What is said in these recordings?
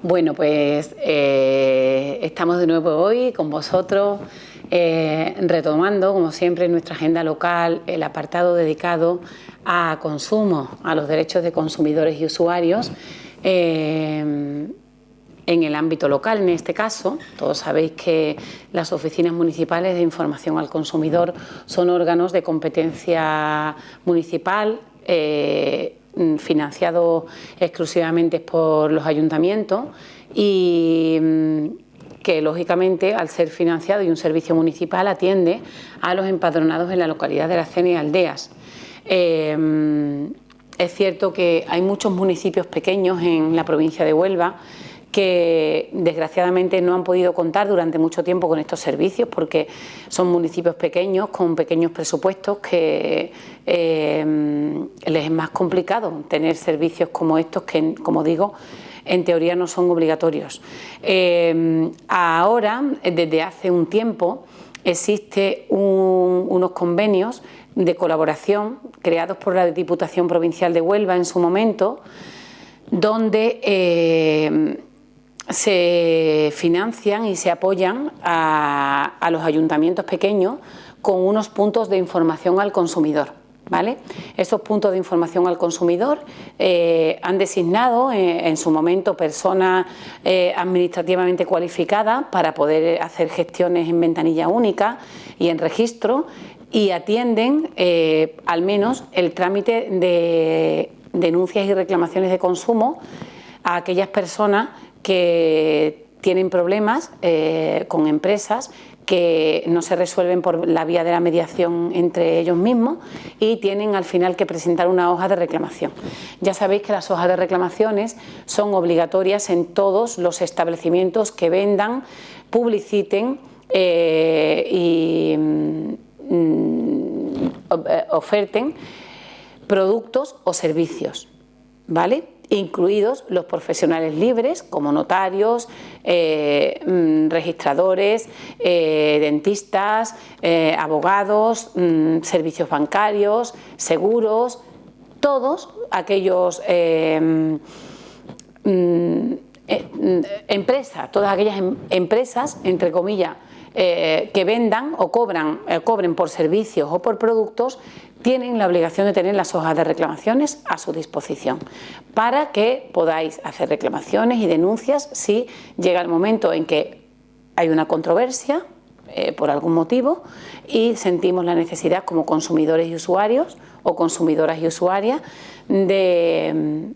Bueno, pues estamos de nuevo hoy con vosotros, retomando, como siempre, en nuestra agenda local el apartado dedicado a consumo, a los derechos de consumidores y usuarios en el ámbito local. En este caso, todos sabéis que las oficinas municipales de información al consumidor son órganos de competencia municipal, financiado exclusivamente por los ayuntamientos y que lógicamente al ser financiado y un servicio municipal atiende a los empadronados en la localidad de Aracena y aldeas. Es cierto que hay muchos municipios pequeños en la provincia de Huelva que desgraciadamente no han podido contar durante mucho tiempo con estos servicios porque son municipios pequeños con pequeños presupuestos que les es más complicado tener servicios como estos que, como digo, en teoría no son obligatorios. Ahora, desde hace un tiempo, existen unos convenios de colaboración creados por la Diputación Provincial de Huelva en su momento, donde se financian y se apoyan a los ayuntamientos pequeños con unos puntos de información al consumidor, ¿vale? Esos puntos de información al consumidor han designado en su momento personas administrativamente cualificadas para poder hacer gestiones en ventanilla única y en registro y atienden al menos el trámite de denuncias y reclamaciones de consumo a aquellas personas que tienen problemas con empresas que no se resuelven por la vía de la mediación entre ellos mismos y tienen al final que presentar una hoja de reclamación. Ya sabéis que las hojas de reclamaciones son obligatorias en todos los establecimientos que vendan, publiciten y oferten productos o servicios, ¿vale? Incluidos los profesionales libres como notarios, registradores, dentistas, abogados, servicios bancarios, seguros, todos aquellos empresas, todas aquellas empresas, entre comillas, que vendan o cobren por servicios o por productos, tienen la obligación de tener las hojas de reclamaciones a su disposición para que podáis hacer reclamaciones y denuncias si llega el momento en que hay una controversia por algún motivo y sentimos la necesidad como consumidores y usuarios o consumidoras y usuarias de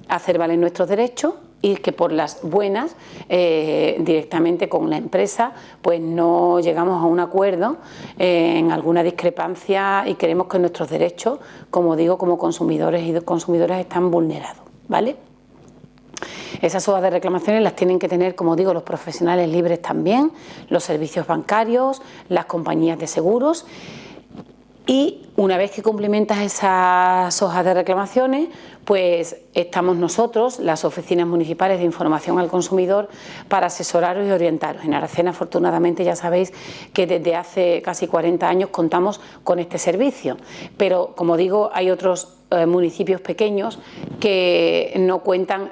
hacer valer nuestros derechos y que por las buenas directamente con la empresa pues no llegamos a un acuerdo en alguna discrepancia y queremos que nuestros derechos, como digo, como consumidores y consumidoras están vulnerados, ¿vale? Esas hojas de reclamaciones las tienen que tener, como digo, los profesionales libres también, los servicios bancarios, las compañías de seguros. Y una vez que cumplimentas esas hojas de reclamaciones, pues estamos nosotros, las oficinas municipales de información al consumidor, para asesoraros y orientaros. En Aracena, afortunadamente, ya sabéis que desde hace casi 40 años contamos con este servicio. Pero, como digo, hay otros municipios pequeños que no cuentan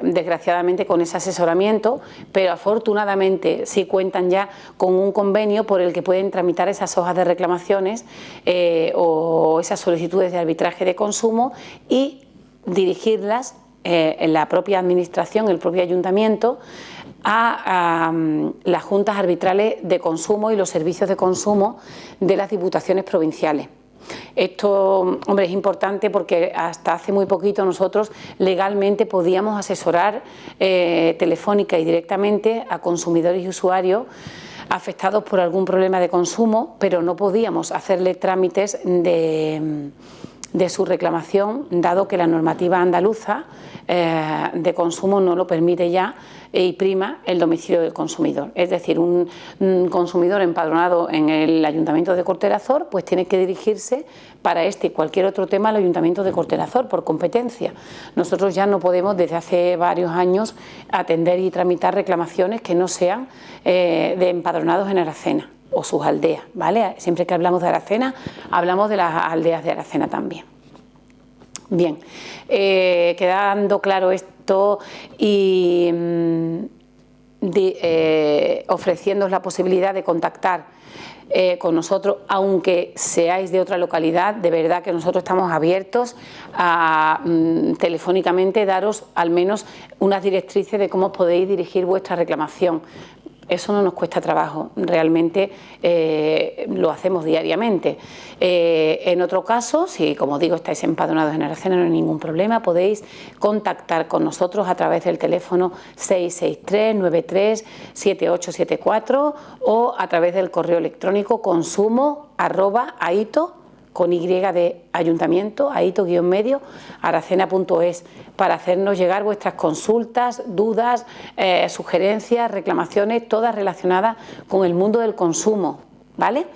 desgraciadamente con ese asesoramiento, pero afortunadamente sí cuentan ya con un convenio por el que pueden tramitar esas hojas de reclamaciones o esas solicitudes de arbitraje de consumo y dirigirlas en la propia administración, el propio ayuntamiento, a las juntas arbitrales de consumo y los servicios de consumo de las diputaciones provinciales. Esto, hombre, es importante porque hasta hace muy poquito nosotros legalmente podíamos asesorar telefónica y directamente a consumidores y usuarios afectados por algún problema de consumo, pero no podíamos hacerle trámites de su reclamación, dado que la normativa andaluza de consumo no lo permite ya y prima el domicilio del consumidor. Es decir, un consumidor empadronado en el Ayuntamiento de Corterazor pues tiene que dirigirse para este y cualquier otro tema al Ayuntamiento de Corterazor por competencia. Nosotros ya no podemos desde hace varios años atender y tramitar reclamaciones que no sean de empadronados en Aracena o sus aldeas, ¿vale? Siempre que hablamos de Aracena, hablamos de las aldeas de Aracena también. Bien, quedando claro esto contacto y ofreciéndoos la posibilidad de contactar con nosotros, aunque seáis de otra localidad. De verdad que nosotros estamos abiertos a telefónicamente daros al menos unas directrices de cómo podéis dirigir vuestra reclamación. Eso no nos cuesta trabajo, realmente lo hacemos diariamente. En otro caso, si como digo estáis empadronados en Aracena, no hay ningún problema, podéis contactar con nosotros a través del teléfono 663-93-7874 o a través del correo electrónico consumo@aito con Y de ayuntamiento, aito-medio, aracena.es, para hacernos llegar vuestras consultas, dudas, sugerencias, reclamaciones, todas relacionadas con el mundo del consumo, ¿vale?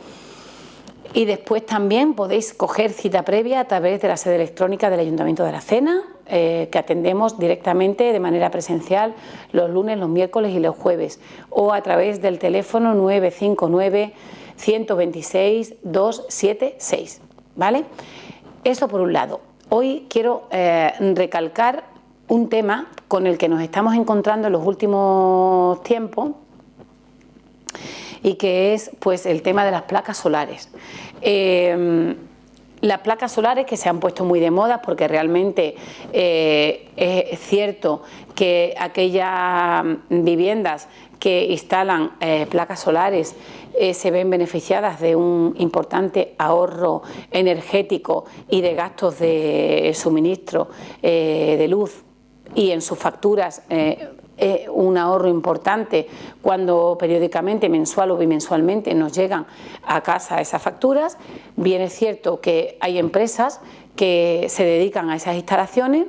Y después también podéis coger cita previa a través de la sede electrónica del Ayuntamiento de Aracena, que atendemos directamente de manera presencial los lunes, los miércoles y los jueves, o a través del teléfono 959-126-276, ¿vale? Eso por un lado. Hoy quiero recalcar un tema con el que nos estamos encontrando en los últimos tiempos y que es pues el tema de las placas solares. Las placas solares que se han puesto muy de moda porque realmente es cierto que aquellas viviendas que instalan placas solares se ven beneficiadas de un importante ahorro energético y de gastos de suministro de luz, y en sus facturas un ahorro importante cuando periódicamente, mensual o bimensualmente, nos llegan a casa esas facturas. Bien es cierto que hay empresas que se dedican a esas instalaciones,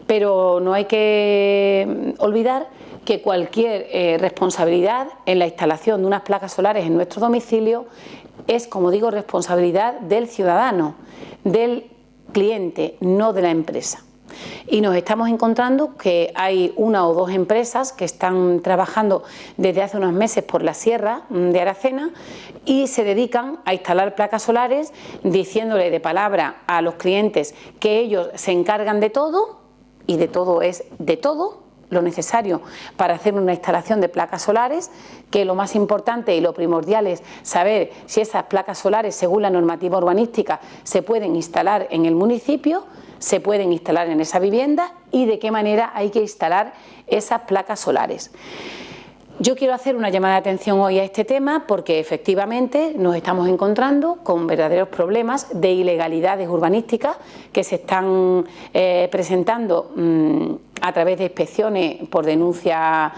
pero no hay que olvidar que cualquier responsabilidad en la instalación de unas placas solares en nuestro domicilio es, como digo, responsabilidad del ciudadano, del cliente, no de la empresa. Y nos estamos encontrando que hay una o dos empresas que están trabajando desde hace unos meses por la sierra de Aracena y se dedican a instalar placas solares diciéndole de palabra a los clientes que ellos se encargan de todo, y de todo es de todo lo necesario para hacer una instalación de placas solares, que lo más importante y lo primordial es saber si esas placas solares, según la normativa urbanística, se pueden instalar en el municipio, se pueden instalar en esa vivienda y de qué manera hay que instalar esas placas solares. Yo quiero hacer una llamada de atención hoy a este tema porque efectivamente nos estamos encontrando con verdaderos problemas de ilegalidades urbanísticas que se están presentando a través de inspecciones por denuncia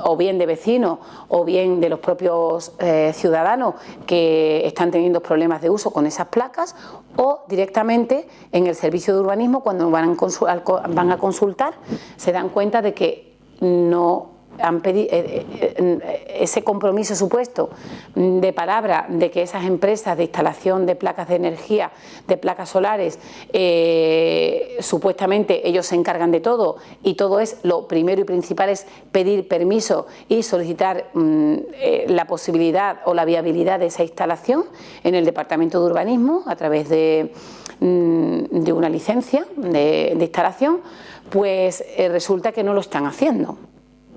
o bien de vecinos o bien de los propios ciudadanos que están teniendo problemas de uso con esas placas, o directamente en el servicio de urbanismo cuando van a consultar se dan cuenta de que no han pedido ese compromiso supuesto de palabra de que esas empresas de instalación de placas de energía, de placas solares, supuestamente ellos se encargan de todo y todo es lo primero y principal es pedir permiso y solicitar la posibilidad o la viabilidad de esa instalación en el Departamento de Urbanismo a través de una licencia de instalación, pues resulta que no lo están haciendo.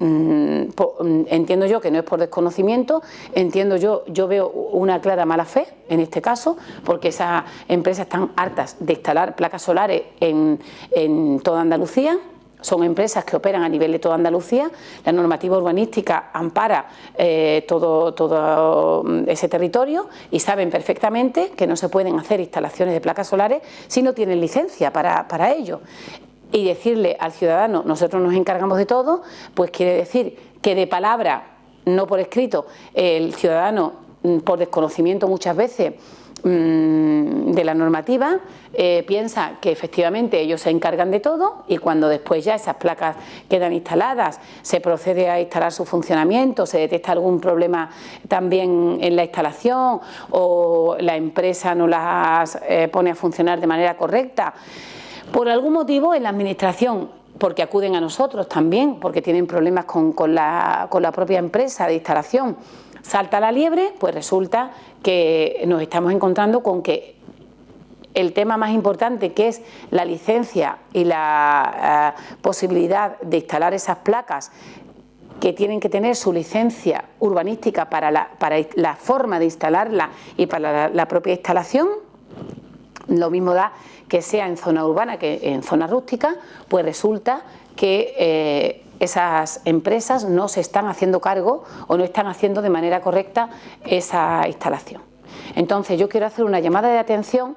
Entiendo yo que no es por desconocimiento, entiendo yo veo una clara mala fe en este caso, porque esas empresas están hartas de instalar placas solares en toda Andalucía. Son empresas que operan a nivel de toda Andalucía. La normativa urbanística ampara todo ese territorio y saben perfectamente que no se pueden hacer instalaciones de placas solares si no tienen licencia para ello. Y decirle al ciudadano, nosotros nos encargamos de todo, pues quiere decir que de palabra, no por escrito, el ciudadano, por desconocimiento muchas veces de la normativa, piensa que efectivamente ellos se encargan de todo, y cuando después ya esas placas quedan instaladas, se procede a instalar su funcionamiento, se detecta algún problema también en la instalación o la empresa no las pone a funcionar de manera correcta, por algún motivo en la administración, porque acuden a nosotros también, porque tienen problemas con la propia empresa de instalación, salta la liebre, pues resulta que nos estamos encontrando con que el tema más importante, que es la licencia y la posibilidad de instalar esas placas, que tienen que tener su licencia urbanística para la forma de instalarla y para la propia instalación. Lo mismo da que sea en zona urbana que en zona rústica, pues resulta que esas empresas no se están haciendo cargo o no están haciendo de manera correcta esa instalación. Entonces yo quiero hacer una llamada de atención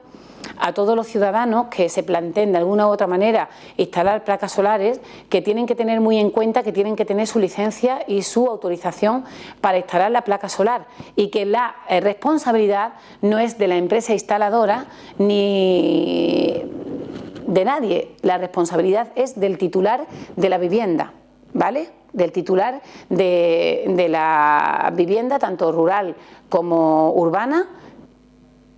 a todos los ciudadanos que se planteen de alguna u otra manera instalar placas solares, que tienen que tener muy en cuenta que tienen que tener su licencia y su autorización para instalar la placa solar, y que la responsabilidad no es de la empresa instaladora ni de nadie, la responsabilidad es del titular de la vivienda, ¿vale? Del titular de la vivienda, tanto rural como urbana.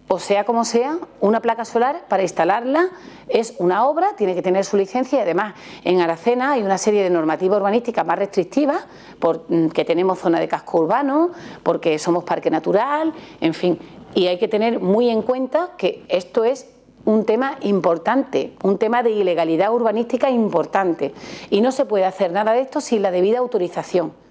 O sea como sea, una placa solar para instalarla es una obra, tiene que tener su licencia, y además en Aracena hay una serie de normativas urbanísticas más restrictivas, porque tenemos zona de casco urbano, porque somos parque natural, en fin, y hay que tener muy en cuenta que esto es un tema importante, un tema de ilegalidad urbanística importante, y no se puede hacer nada de esto sin la debida autorización.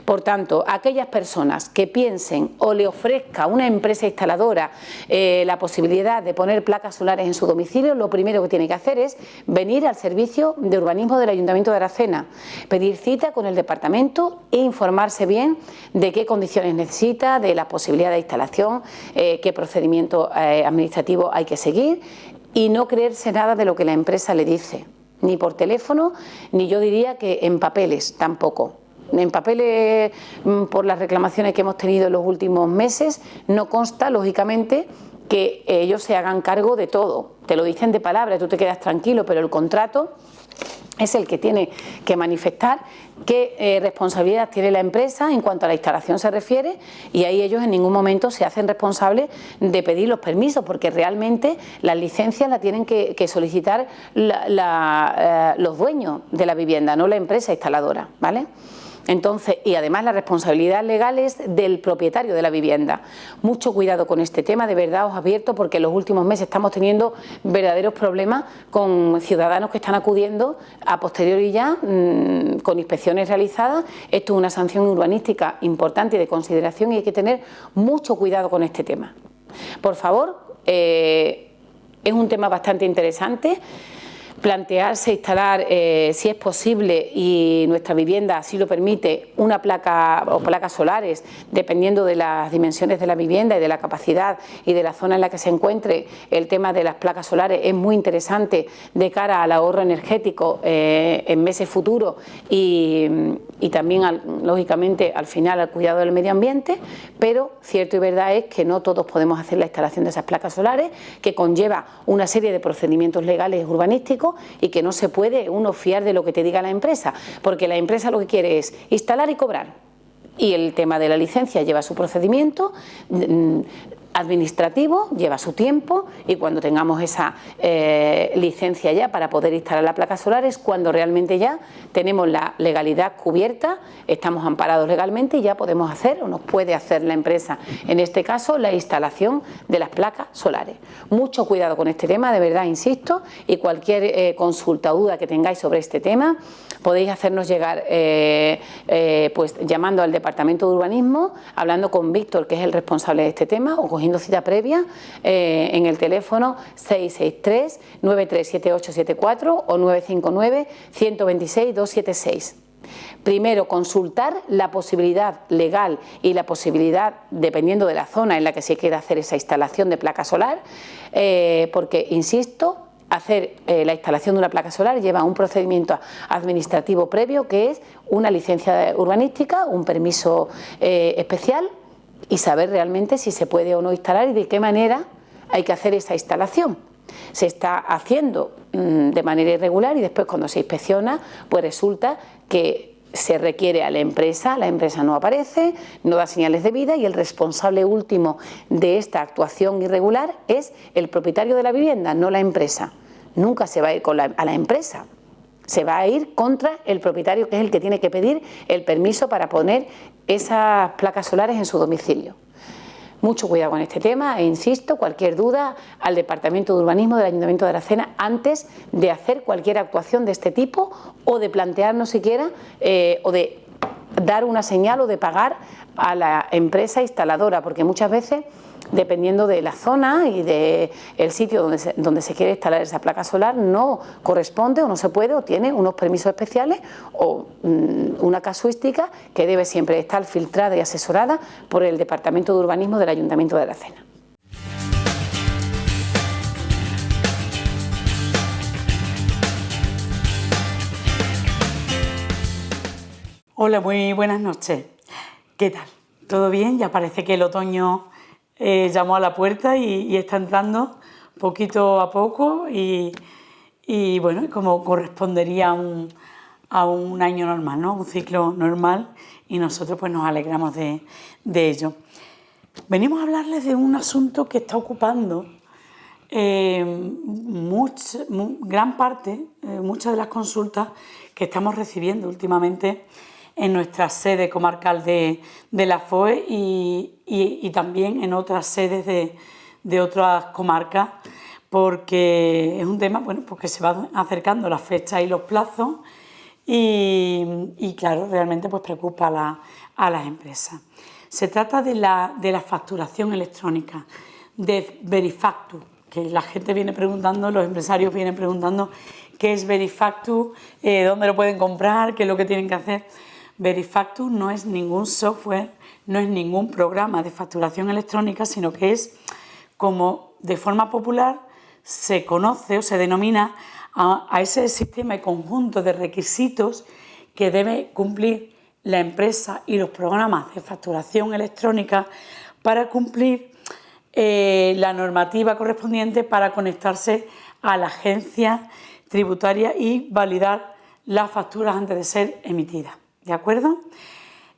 Por tanto, aquellas personas que piensen o le ofrezca a una empresa instaladora la posibilidad de poner placas solares en su domicilio, lo primero que tiene que hacer es venir al servicio de urbanismo del Ayuntamiento de Aracena, pedir cita con el departamento e informarse bien de qué condiciones necesita, de la posibilidad de instalación, qué procedimiento administrativo hay que seguir, y no creerse nada de lo que la empresa le dice, ni por teléfono, ni yo diría que en papeles tampoco. En papeles, por las reclamaciones que hemos tenido en los últimos meses, no consta, lógicamente, que ellos se hagan cargo de todo. Te lo dicen de palabra, tú te quedas tranquilo, pero el contrato es el que tiene que manifestar qué responsabilidad tiene la empresa en cuanto a la instalación se refiere, y ahí ellos en ningún momento se hacen responsables de pedir los permisos, porque realmente las licencias las tienen que solicitar los dueños de la vivienda, no la empresa instaladora, ¿vale? Entonces, y además la responsabilidad legal es del propietario de la vivienda. Mucho cuidado con este tema, de verdad os advierto, porque en los últimos meses estamos teniendo verdaderos problemas con ciudadanos que están acudiendo a posteriori ya con inspecciones realizadas. Esto es una sanción urbanística importante y de consideración, y hay que tener mucho cuidado con este tema. Por favor, es un tema bastante interesante. Plantearse instalar, si es posible y nuestra vivienda así lo permite, una placa o placas solares, dependiendo de las dimensiones de la vivienda y de la capacidad y de la zona en la que se encuentre. El tema de las placas solares es muy interesante de cara al ahorro energético en meses futuros, y también, lógicamente, al final al cuidado del medio ambiente, pero cierto y verdad es que no todos podemos hacer la instalación de esas placas solares, que conlleva una serie de procedimientos legales urbanísticos, y que no se puede uno fiar de lo que te diga la empresa, porque la empresa lo que quiere es instalar y cobrar, y el tema de la licencia lleva su procedimiento administrativo, lleva su tiempo, y cuando tengamos esa licencia ya para poder instalar la placa solar es cuando realmente ya tenemos la legalidad cubierta, estamos amparados legalmente y ya podemos hacer, o nos puede hacer la empresa, en este caso, la instalación de las placas solares. Mucho cuidado con este tema, de verdad, insisto, y cualquier consulta o duda que tengáis sobre este tema podéis hacernos llegar pues llamando al Departamento de Urbanismo, hablando con Víctor, que es el responsable de este tema, o cogiendo cita previa en el teléfono 663-937874 o 959-126-276. Primero, consultar la posibilidad legal y la posibilidad, dependiendo de la zona en la que se quiera hacer esa instalación de placa solar, porque, insisto, hacer la instalación de una placa solar lleva un procedimiento administrativo previo, que es una licencia urbanística, un permiso especial, y saber realmente si se puede o no instalar y de qué manera hay que hacer esa instalación. Se está haciendo de manera irregular, y después, cuando se inspecciona, pues resulta que se requiere a la empresa no aparece, no da señales de vida, y el responsable último de esta actuación irregular es el propietario de la vivienda, no la empresa. Nunca se va a ir a la empresa, se va a ir contra el propietario, que es el que tiene que pedir el permiso para poner esas placas solares en su domicilio. Mucho cuidado con este tema e insisto, cualquier duda al Departamento de Urbanismo del Ayuntamiento de Aracena antes de hacer cualquier actuación de este tipo o de plantearnos siquiera o de dar una señal o de pagar a la empresa instaladora, porque muchas veces, dependiendo de la zona y del sitio donde se quiere instalar esa placa solar, no corresponde o no se puede o tiene unos permisos especiales o una casuística que debe siempre estar filtrada y asesorada por el Departamento de Urbanismo del Ayuntamiento de Aracena. Hola, muy buenas noches. ¿Qué tal? ¿Todo bien? Ya parece que el otoño llamó a la puerta y está entrando poquito a poco y bueno, como correspondería a un año normal, ¿no? Un ciclo normal, y nosotros pues nos alegramos de ello. Venimos a hablarles de un asunto que está ocupando gran parte, muchas de las consultas que estamos recibiendo últimamente en nuestra sede comarcal de la FOE y también en otras sedes de otras comarcas, porque es un tema, bueno, pues que se va acercando las fechas y los plazos y claro, realmente pues preocupa a las empresas. Se trata de la facturación electrónica, de Verifactu, que la gente viene preguntando, los empresarios vienen preguntando qué es Verifactu, dónde lo pueden comprar, qué es lo que tienen que hacer. Verifactu no es ningún software, no es ningún programa de facturación electrónica, sino que es, como de forma popular se conoce o se denomina a ese sistema y conjunto de requisitos que debe cumplir la empresa y los programas de facturación electrónica para cumplir la normativa correspondiente para conectarse a la agencia tributaria y validar las facturas antes de ser emitidas. ¿De acuerdo?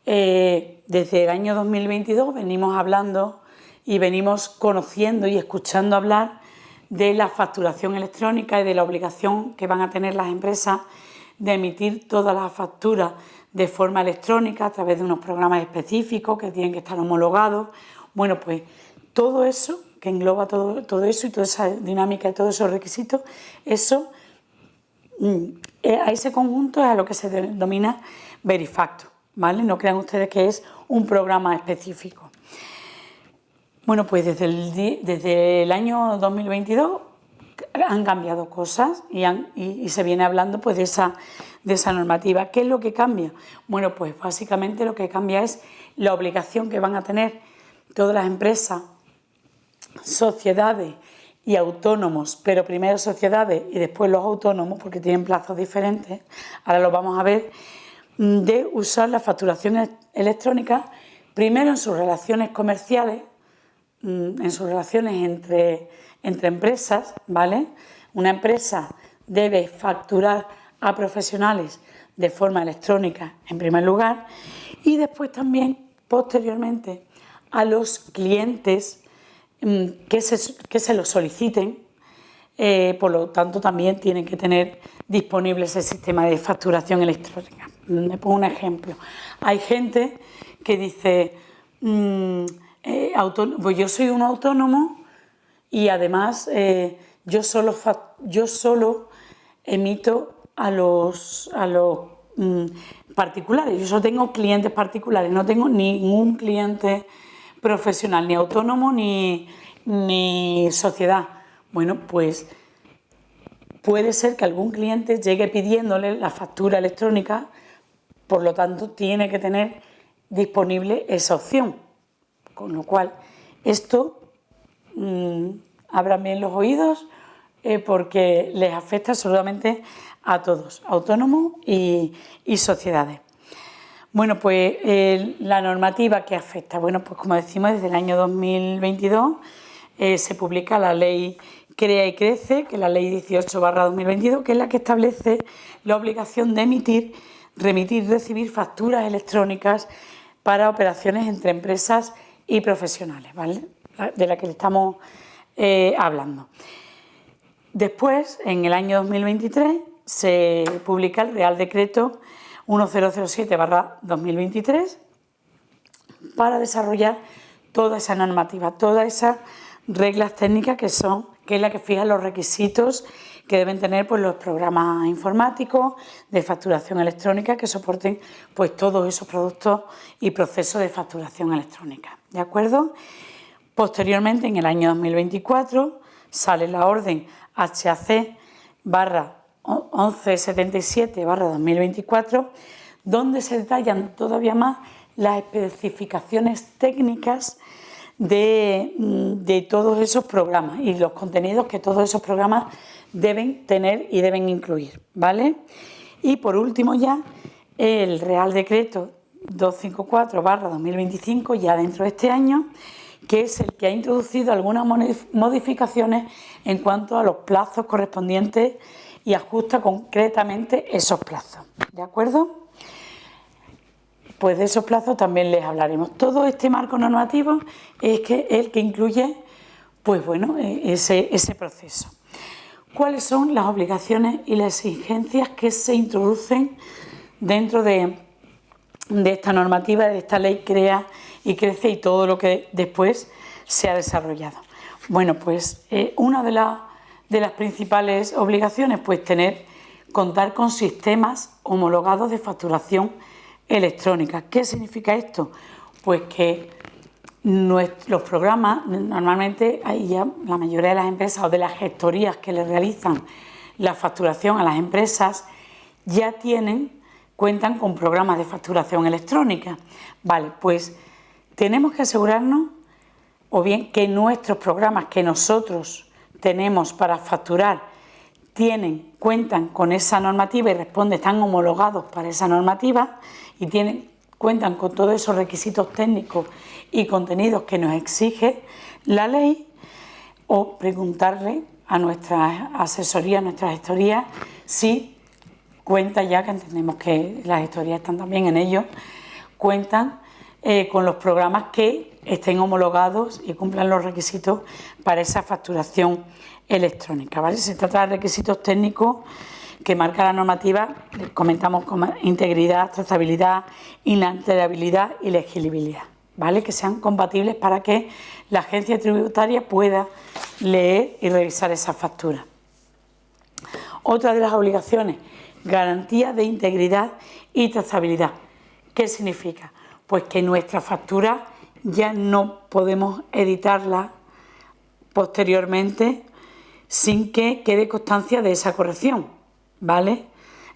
Desde el año 2022 venimos hablando y venimos conociendo y escuchando hablar de la facturación electrónica y de la obligación que van a tener las empresas de emitir todas las facturas de forma electrónica a través de unos programas específicos que tienen que estar homologados. Bueno, pues todo eso, que engloba todo eso y toda esa dinámica y todos esos requisitos, eso, a ese conjunto es a lo que se denomina Verifactu, ¿vale? No crean ustedes que es un programa específico. Bueno, pues desde el año 2022 han cambiado cosas y se viene hablando pues de esa normativa. ¿Qué es lo que cambia? Bueno, pues básicamente lo que cambia es la obligación que van a tener todas las empresas, sociedades y autónomos, pero primero sociedades y después los autónomos, porque tienen plazos diferentes, ahora lo vamos a ver, de usar la facturación electrónica primero en sus relaciones comerciales, en sus relaciones entre empresas, ¿vale? Una empresa debe facturar a profesionales de forma electrónica en primer lugar y después también, posteriormente, a los clientes que se lo soliciten. Por lo tanto, también tienen que tener disponible ese sistema de facturación electrónica. Me pongo un ejemplo. Hay gente que dice, pues yo soy un autónomo y además yo solo emito a los particulares. Yo solo tengo clientes particulares, no tengo ningún cliente profesional, ni autónomo ni sociedad. Bueno, pues puede ser que algún cliente llegue pidiéndole la factura electrónica, por lo tanto tiene que tener disponible esa opción. Con lo cual, esto abran bien los oídos porque les afecta absolutamente a todos, autónomos y sociedades. Bueno, pues la normativa que afecta, bueno, pues como decimos, desde el año 2022 se publica la ley Crea y Crece, que es la ley 18/2022, que es la que establece la obligación de emitir, remitir y recibir facturas electrónicas para operaciones entre empresas y profesionales, ¿vale? De la que le estamos hablando. Después, en el año 2023, se publica el Real Decreto 1007/2023 para desarrollar toda esa normativa, todas esas reglas técnicas que es la que fija los requisitos que deben tener pues, los programas informáticos de facturación electrónica que soporten pues, todos esos productos y procesos de facturación electrónica. ¿De acuerdo? Posteriormente, en el año 2024, sale la orden HAC/1177/2024, donde se detallan todavía más las especificaciones técnicas de todos esos programas y los contenidos que todos esos programas deben tener y deben incluir, ¿vale? Y por último ya el Real Decreto 254/2025, ya dentro de este año, que es el que ha introducido algunas modificaciones en cuanto a los plazos correspondientes y ajusta concretamente esos plazos, ¿de acuerdo? Pues de esos plazos también les hablaremos. Todo este marco normativo es el que incluye pues bueno, ese proceso. ¿Cuáles son las obligaciones y las exigencias que se introducen dentro de esta normativa, de esta ley Crea y Crece y todo lo que después se ha desarrollado? Bueno, pues una de las principales obligaciones, pues contar con sistemas homologados de facturación electrónica. ¿Qué significa esto? Pues que los programas, normalmente hay ya la mayoría de las empresas o de las gestorías que le realizan la facturación a las empresas ya cuentan con programas de facturación electrónica. Vale, pues tenemos que asegurarnos o bien que nuestros programas que nosotros tenemos para facturar cuentan con esa normativa y están homologados para esa normativa y cuentan con todos esos requisitos técnicos y contenidos que nos exige la ley, o preguntarle a nuestra asesoría, a nuestra gestoría, si cuenta ya, que entendemos que las gestorías están también en ello, cuentan con los programas que estén homologados y cumplan los requisitos para esa facturación electrónica, ¿vale? Se trata de requisitos técnicos que marca la normativa, comentamos como integridad, trazabilidad, inalterabilidad y legibilidad, ¿vale? Que sean compatibles para que la agencia tributaria pueda leer y revisar esa factura. Otra de las obligaciones, garantía de integridad y trazabilidad. ¿Qué significa? Pues que nuestra factura ya no podemos editarla posteriormente sin que quede constancia de esa corrección, ¿vale?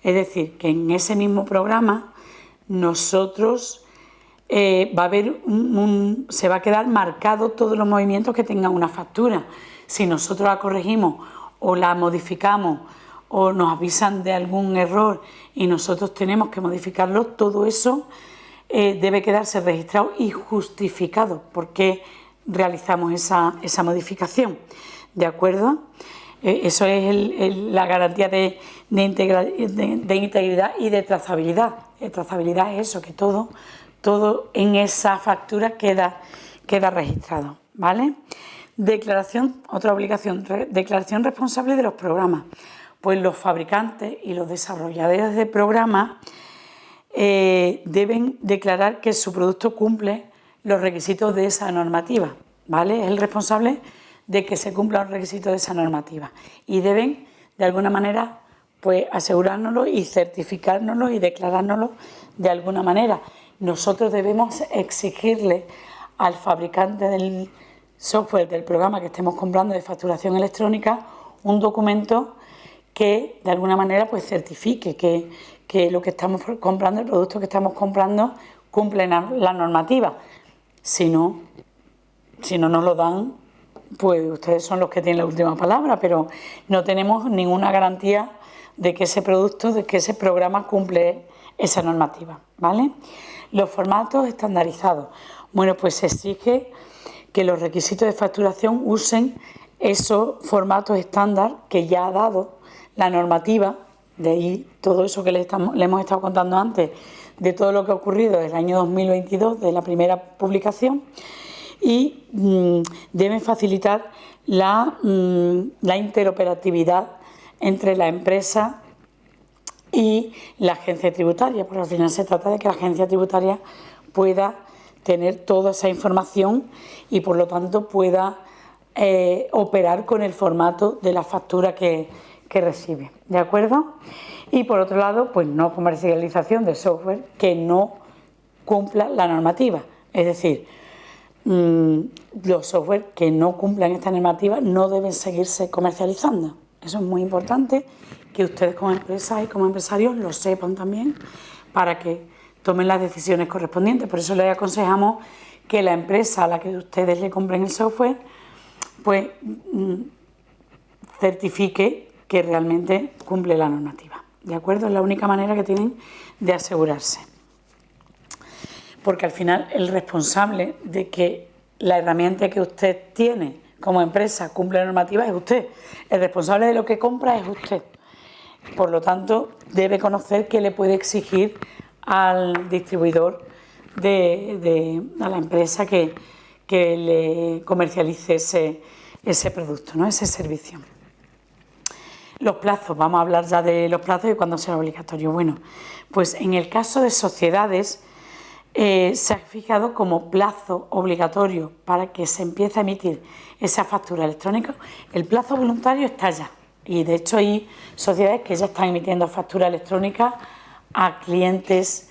Es decir, que en ese mismo programa nosotros se va a quedar marcado todos los movimientos que tenga una factura. Si nosotros la corregimos o la modificamos o nos avisan de algún error y nosotros tenemos que modificarlo, todo eso debe quedarse registrado y justificado porque realizamos esa modificación, ¿de acuerdo? Eso es la garantía de integridad y de trazabilidad. Trazabilidad es eso, que todo en esa factura queda registrado, ¿vale? Declaración, otra obligación, declaración responsable de los programas. Pues los fabricantes y los desarrolladores de programas deben declarar que su producto cumple los requisitos de esa normativa, ¿vale? Es el responsable de que se cumplan los requisitos de esa normativa y deben, de alguna manera, pues asegurárnoslo y certificárnoslo y declarárnoslo de alguna manera. Nosotros debemos exigirle al fabricante del software, del programa que estemos comprando de facturación electrónica, un documento que de alguna manera pues certifique que lo que estamos comprando, el producto que estamos comprando, cumple la normativa. Si no nos lo dan, pues ustedes son los que tienen la última palabra, pero no tenemos ninguna garantía de que ese producto, de que ese programa cumple esa normativa, ¿vale? Los formatos estandarizados. Bueno, pues se exige que los requisitos de facturación usen esos formatos estándar que ya ha dado la normativa, de ahí todo eso que le hemos estado contando antes, de todo lo que ha ocurrido desde el año 2022, de la primera publicación, y deben facilitar la interoperatividad entre la empresa y la agencia tributaria, porque al final se trata de que la agencia tributaria pueda tener toda esa información y por lo tanto pueda operar con el formato de la factura que recibe, ¿de acuerdo? Y por otro lado, pues no comercialización de software que no cumpla la normativa, es decir, los software que no cumplan esta normativa no deben seguirse comercializando. Eso es muy importante que ustedes como empresas y como empresarios lo sepan también para que tomen las decisiones correspondientes. Por eso les aconsejamos que la empresa a la que ustedes le compren el software pues certifique que realmente cumple la normativa, ¿de acuerdo? Es la única manera que tienen de asegurarse. Porque al final el responsable de que la herramienta que usted tiene como empresa cumple la normativa es usted. El responsable de lo que compra es usted. Por lo tanto, debe conocer qué le puede exigir al distribuidor a la empresa que le comercialice ese producto, ¿no? Ese servicio. Los plazos, vamos a hablar ya de los plazos y cuándo será obligatorio. Bueno, pues en el caso de sociedades se ha fijado como plazo obligatorio para que se empiece a emitir esa factura electrónica. El plazo voluntario está ya y de hecho hay sociedades que ya están emitiendo factura electrónica a clientes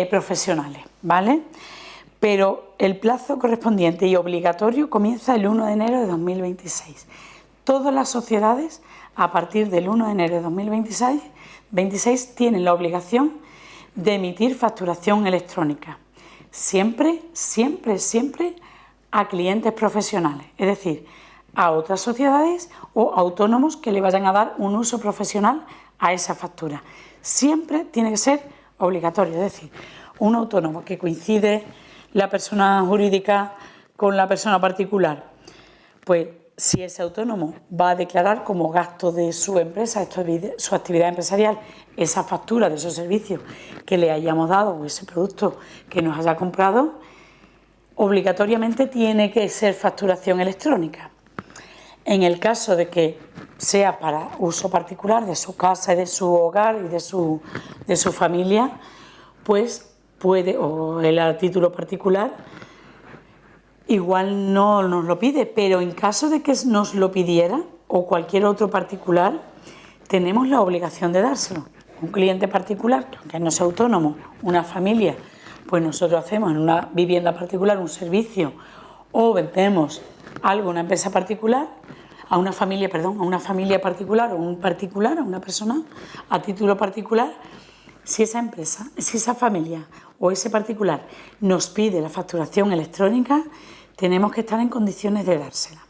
profesionales, ¿vale? Pero el plazo correspondiente y obligatorio comienza el 1 de enero de 2026. Todas las sociedades a partir del 1 de enero de 2026 tienen la obligación de emitir facturación electrónica. Siempre, siempre, siempre a clientes profesionales, es decir, a otras sociedades o autónomos que le vayan a dar un uso profesional a esa factura. Siempre tiene que ser obligatorio, es decir, un autónomo que coincide la persona jurídica con la persona particular, pues si ese autónomo va a declarar como gasto de su empresa, su actividad empresarial, esa factura de esos servicios que le hayamos dado o ese producto que nos haya comprado, obligatoriamente tiene que ser facturación electrónica. En el caso de que sea para uso particular de su casa y de su hogar y de su familia, pues puede, o él a título particular, igual no nos lo pide, pero en caso de que nos lo pidiera o cualquier otro particular, tenemos la obligación de dárselo. Un cliente particular, que aunque no sea autónomo, una familia, pues nosotros hacemos en una vivienda particular un servicio o vendemos algo a una empresa particular, a una familia particular o un particular, a una persona a título particular. Si esa empresa, si esa familia o ese particular nos pide la facturación electrónica, tenemos que estar en condiciones de dársela,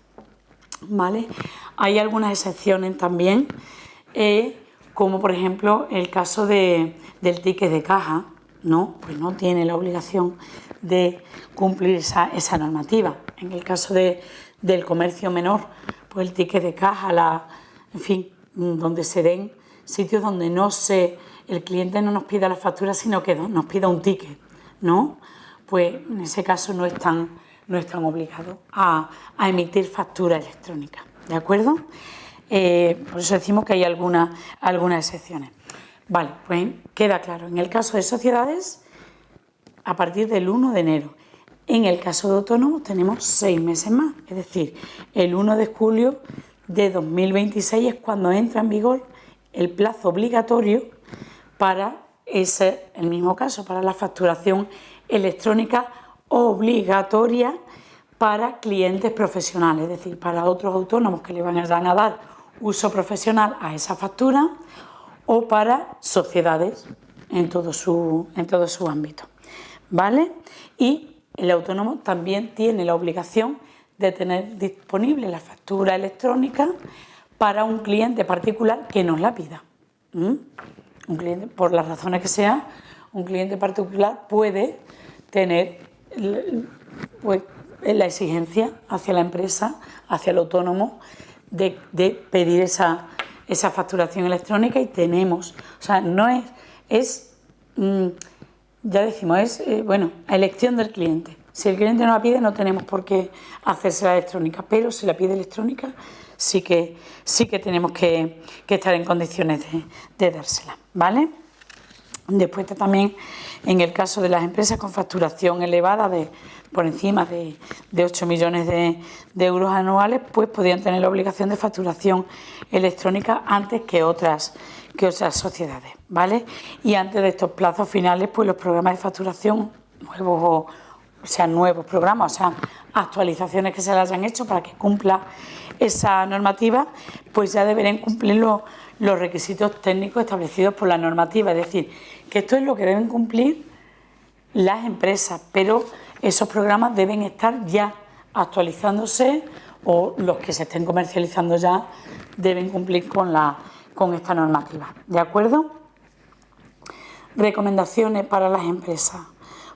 ¿vale? Hay algunas excepciones también, como por ejemplo el caso del ticket de caja, ¿no? Pues no tiene la obligación de cumplir esa normativa. En el caso del comercio menor, pues el ticket de caja, en fin, donde se den sitios donde el cliente no nos pida la factura, sino que nos pida un ticket, ¿no? Pues en ese caso no están obligados a emitir factura electrónica, ¿de acuerdo? Por eso decimos que hay algunas excepciones. Vale, pues queda claro. En el caso de sociedades, a partir del 1 de enero. En el caso de autónomos tenemos 6 meses más, es decir, el 1 de julio de 2026 es cuando entra en vigor el plazo obligatorio para el mismo caso, para la facturación electrónica obligatoria para clientes profesionales, es decir, para otros autónomos que le van a dar uso profesional a esa factura o para sociedades en todo su ámbito, ¿vale? Y el autónomo también tiene la obligación de tener disponible la factura electrónica para un cliente particular que nos la pida. Un cliente, por las razones que sea, un cliente particular puede tener pues, la exigencia hacia la empresa, hacia el autónomo, de pedir esa facturación electrónica y tenemos, o sea, no ya decimos, a elección del cliente. Si el cliente no la pide, no tenemos por qué hacérsela electrónica, pero si la pide electrónica, sí que tenemos que estar en condiciones de dársela, ¿vale? Después también, en el caso de las empresas con facturación elevada por encima de 8 millones de euros anuales, pues podrían tener la obligación de facturación electrónica antes que otras sociedades, ¿vale? Y antes de estos plazos finales, pues los programas de facturación nuevos nuevos programas, o sea, actualizaciones que se les hayan hecho para que cumpla esa normativa, pues ya deberán cumplir los requisitos técnicos establecidos por la normativa. Es decir, que esto es lo que deben cumplir las empresas, pero esos programas deben estar ya actualizándose, o los que se estén comercializando ya deben cumplir con esta normativa. ¿De acuerdo? Recomendaciones para las empresas.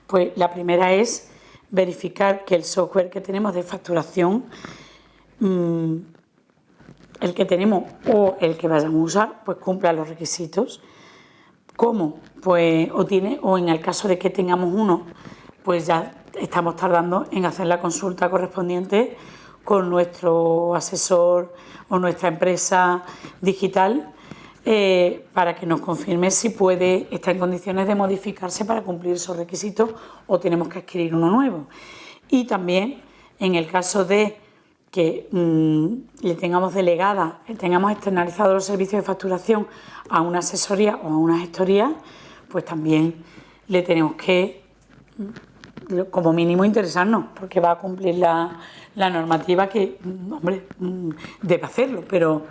Pues la primera es verificar que el software que tenemos de facturación, el que tenemos o el que vayamos a usar, pues cumpla los requisitos. ¿Cómo? Pues o en el caso de que tengamos uno, pues ya estamos tardando en hacer la consulta correspondiente con nuestro asesor o nuestra empresa digital, para que nos confirme si está en condiciones de modificarse para cumplir esos requisitos o tenemos que adquirir uno nuevo. Y también en el caso de que le tengamos delegada, tengamos externalizado los servicios de facturación a una asesoría o a una gestoría, pues también le tenemos que, como mínimo, interesarnos, porque va a cumplir la normativa que, hombre, debe hacerlo, pero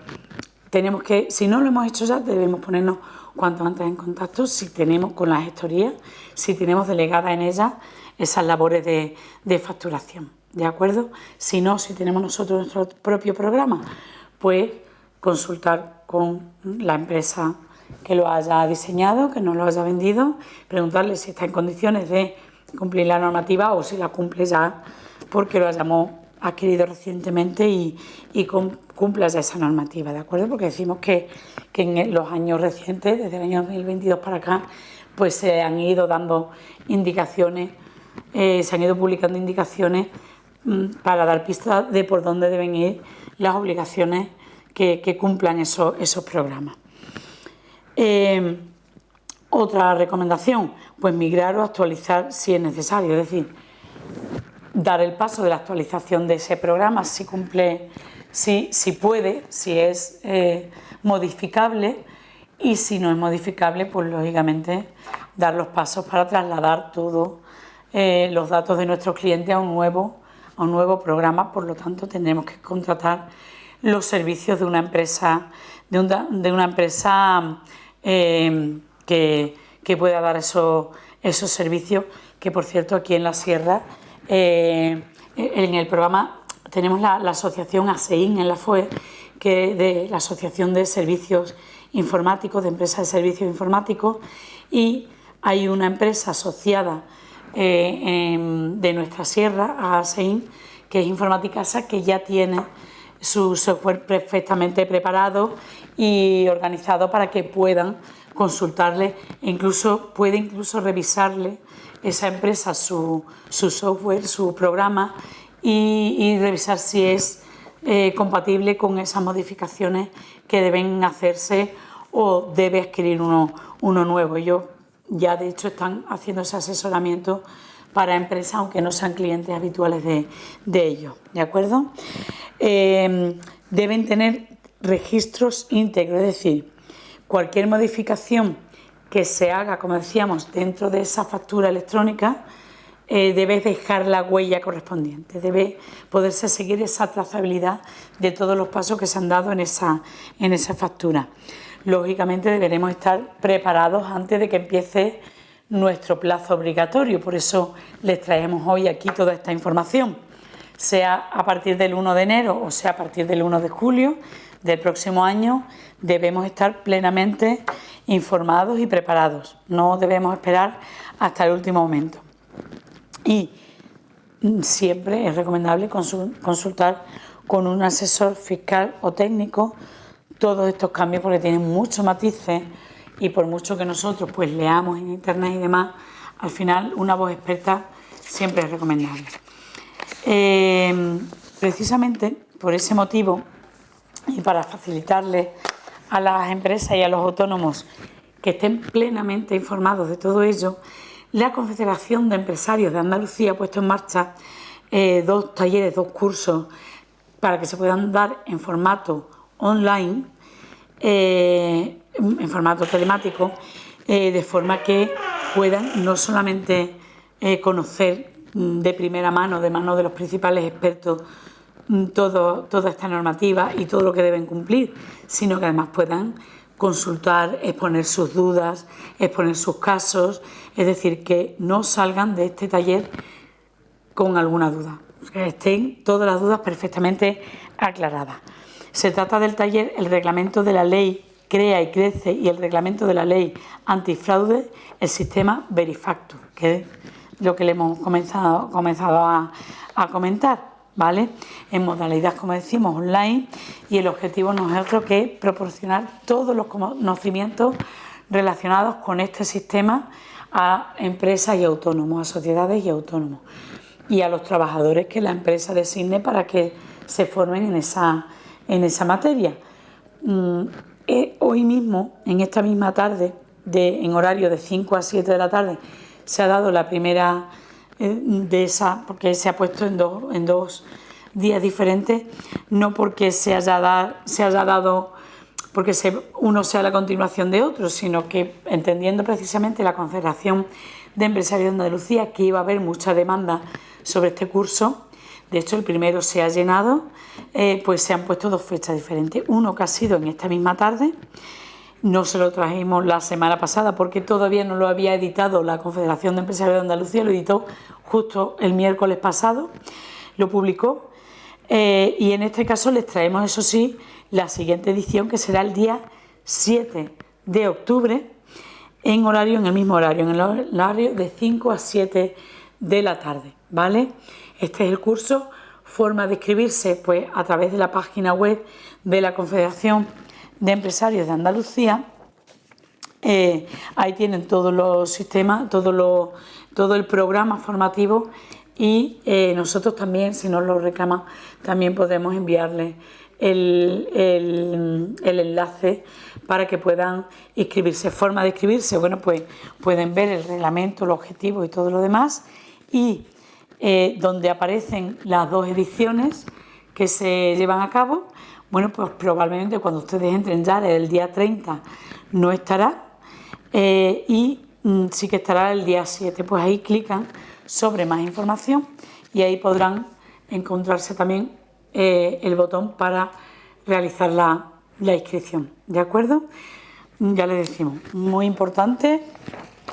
tenemos que, si no lo hemos hecho ya, debemos ponernos cuanto antes en contacto si tenemos con la gestoría, si tenemos delegada en ella esas labores de facturación, ¿de acuerdo? Si no, si tenemos nosotros nuestro propio programa, pues consultar con la empresa que lo haya diseñado, que nos lo haya vendido, preguntarle si está en condiciones de cumplir la normativa o si la cumple ya porque lo hayamos adquirido recientemente y cumpla ya esa normativa, ¿de acuerdo? Porque decimos que en los años recientes, desde el año 2022 para acá, pues se han ido dando indicaciones, se han ido publicando indicaciones para dar pistas de por dónde deben ir las obligaciones que cumplan esos programas. Otra recomendación, pues migrar o actualizar si es necesario, es decir, dar el paso de la actualización de ese programa si cumple, si puede, si es modificable, y si no es modificable, pues lógicamente dar los pasos para trasladar todos los datos de nuestros clientes a un nuevo programa. Por lo tanto, tendremos que contratar los servicios de una empresa que pueda dar esos servicios, que por cierto aquí en la Sierra, en el programa tenemos la asociación ASEIN en la FOE, que es de la Asociación de Servicios Informáticos, de Empresas de Servicios Informáticos, y hay una empresa asociada de nuestra sierra, a ASEIN, que es Informaticasa, que ya tiene su software perfectamente preparado y organizado para que puedan consultarle, puede incluso revisarle esa empresa su software, su programa, y revisar si es compatible con esas modificaciones que deben hacerse o debe adquirir uno nuevo. Ellos ya de hecho están haciendo ese asesoramiento para empresas, aunque no sean clientes habituales de ellos, ¿de acuerdo? Deben tener registros íntegros, es decir, cualquier modificación que se haga, como decíamos, dentro de esa factura electrónica, debe dejar la huella correspondiente, debe poderse seguir esa trazabilidad de todos los pasos que se han dado en esa factura. Lógicamente deberemos estar preparados antes de que empiece nuestro plazo obligatorio, por eso les traemos hoy aquí toda esta información, sea a partir del 1 de enero o sea a partir del 1 de julio del próximo año. Debemos estar plenamente informados y preparados, no debemos esperar hasta el último momento. Y siempre es recomendable consultar con un asesor fiscal o técnico todos estos cambios, porque tienen muchos matices y por mucho que nosotros pues leamos en internet y demás, al final una voz experta siempre es recomendable. Precisamente por ese motivo, y para facilitarles a las empresas y a los autónomos que estén plenamente informados de todo ello, la Confederación de Empresarios de Andalucía ha puesto en marcha 2 talleres, 2 cursos para que se puedan dar en formato online, en formato telemático, de forma que puedan no solamente conocer de primera mano, de manos de los principales expertos, toda esta normativa y todo lo que deben cumplir, sino que además puedan consultar, exponer sus dudas, exponer sus casos, es decir, que no salgan de este taller con alguna duda, que estén todas las dudas perfectamente aclaradas. Se trata del taller El reglamento de la ley Crea y Crece y el reglamento de la ley antifraude, el sistema Verifactus, que es lo que le hemos comenzado a comentar, ¿vale? En modalidad, como decimos, online, y el objetivo no es otro que proporcionar todos los conocimientos relacionados con este sistema a empresas y autónomos, a sociedades y autónomos, y a los trabajadores que la empresa designe para que se formen en esa materia. Hoy mismo, en esta misma tarde, en horario de 5 a 7 de la tarde, se ha dado la primera de esa, porque se ha puesto en dos días diferentes, no porque se haya dado porque uno sea la continuación de otro, sino que entendiendo precisamente la Confederación de Empresarios de Andalucía que iba a haber mucha demanda sobre este curso. De hecho, el primero se ha llenado, pues se han puesto 2 fechas diferentes. Uno que ha sido en esta misma tarde, no se lo trajimos la semana pasada porque todavía no lo había editado la Confederación de Empresarios de Andalucía, lo editó justo el miércoles pasado, lo publicó, y en este caso les traemos, eso sí, la siguiente edición, que será el día 7 de octubre, en el mismo horario, en el horario de 5 a 7 de la tarde, ¿vale? Este es el curso. Forma de inscribirse, pues a través de la página web de la Confederación de Empresarios de Andalucía. Ahí tienen todos los sistemas, todo el programa formativo, y nosotros también, si nos lo reclaman, también podemos enviarles el enlace para que puedan inscribirse. Forma de inscribirse, bueno, pues pueden ver el reglamento, los objetivos y todo lo demás, y donde aparecen las 2 ediciones que se llevan a cabo. Bueno, pues probablemente cuando ustedes entren ya el día 30 no estará, y sí que estará el día 7. Pues ahí clican sobre más información y ahí podrán encontrarse también el botón para realizar la inscripción, ¿de acuerdo? Ya les decimos, muy importante,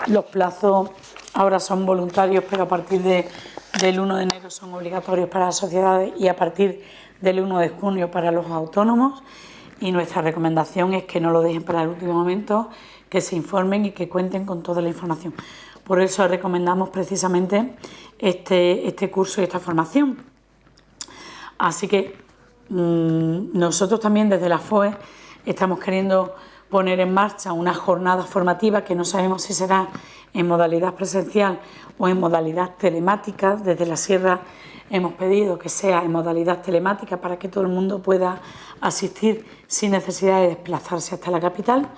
los plazos ahora son voluntarios, pero a partir del 1 de enero son obligatorios para las sociedades y a partir del 1 de junio para los autónomos, y nuestra recomendación es que no lo dejen para el último momento, que se informen y que cuenten con toda la información. Por eso recomendamos precisamente este curso y esta formación. Así que nosotros también desde la FOE estamos queriendo poner en marcha una jornada formativa que no sabemos si será en modalidad presencial o en modalidad telemática. Desde la Sierra hemos pedido que sea en modalidad telemática para que todo el mundo pueda asistir sin necesidad de desplazarse hasta la capital,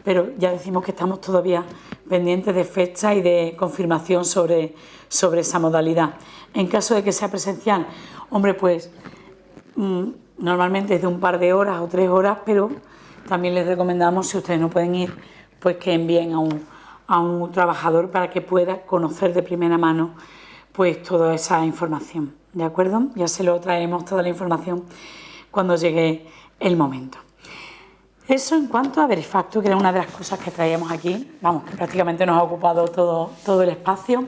pero ya decimos que estamos todavía pendientes de fecha y de confirmación sobre esa modalidad. En caso de que sea presencial, hombre, pues normalmente es de un par de horas o 3 horas, pero también les recomendamos, si ustedes no pueden ir, pues que envíen a un trabajador para que pueda conocer de primera mano pues toda esa información, ¿de acuerdo? Ya se lo traeremos toda la información cuando llegue el momento. Eso en cuanto a Verifactus, que era una de las cosas que traíamos aquí, vamos, que prácticamente nos ha ocupado todo el espacio.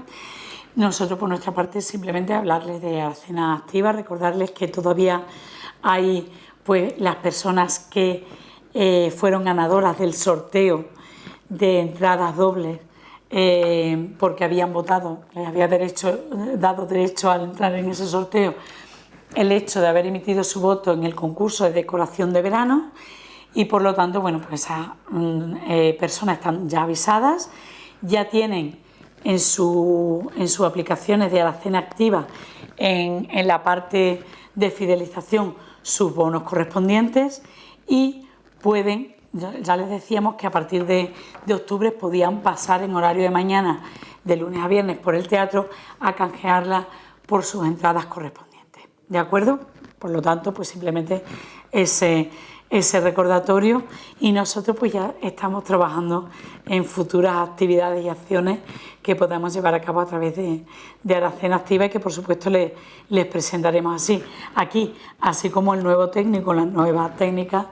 Nosotros, por nuestra parte, simplemente hablarles de Aracena Activa, recordarles que todavía hay pues las personas que fueron ganadoras del sorteo de entradas dobles, porque habían votado, les había dado derecho al entrar en ese sorteo el hecho de haber emitido su voto en el concurso de decoración de verano, y por lo tanto, bueno, pues esas personas están ya avisadas, ya tienen en sus aplicaciones de Aracena Activa, en la parte de fidelización, sus bonos correspondientes, y pueden ya les decíamos que a partir de octubre podían pasar en horario de mañana, de lunes a viernes, por el teatro a canjearla por sus entradas correspondientes. ¿De acuerdo? Por lo tanto, pues simplemente ese recordatorio, y nosotros pues ya estamos trabajando en futuras actividades y acciones que podamos llevar a cabo a través de Aracena Activa y que por supuesto les presentaremos aquí, así como el nuevo técnico, las nuevas técnicas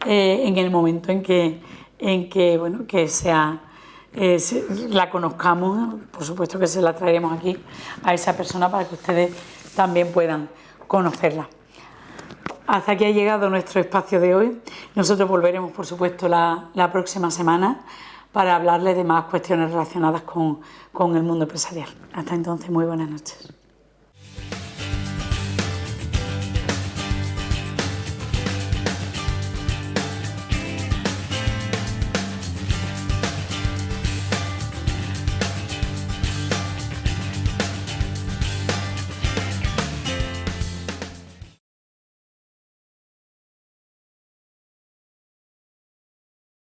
en el momento en que la conozcamos. Por supuesto que se la traeremos aquí a esa persona para que ustedes también puedan conocerla. Hasta aquí ha llegado nuestro espacio de hoy. Nosotros volveremos, por supuesto, la próxima semana para hablarles de más cuestiones relacionadas con el mundo empresarial. Hasta entonces, muy buenas noches.